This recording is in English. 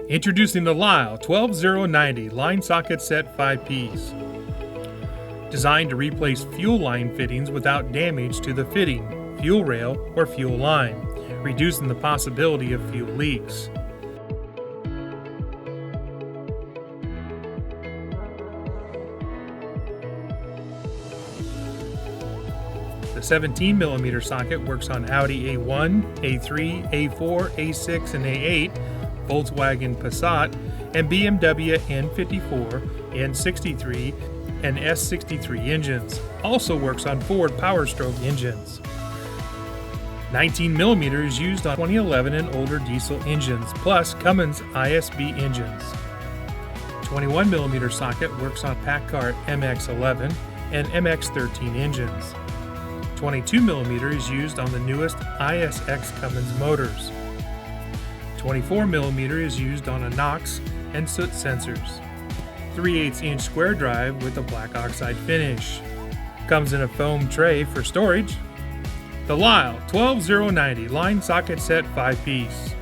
Introducing the Lisle 12090 line socket set 5-piece. Designed to replace fuel line fittings without damage to the fitting, fuel rail, or fuel line, reducing the possibility of fuel leaks. The 17mm socket works on Audi A1, A3, A4, A6, and A8, Volkswagen Passat, and BMW N54, N63, and S63 engines. Also works on Ford Power Stroke engines. 19mm is used on 2011 and older diesel engines, plus Cummins ISB engines. 21mm socket works on Paccar MX11 and MX13 engines. 22mm is used on the newest ISX Cummins motors. 24mm is used on a NOx and soot sensors. 3/8" square drive with a black oxide finish. Comes in a foam tray for storage. The Lisle 12090 line socket set 5-piece.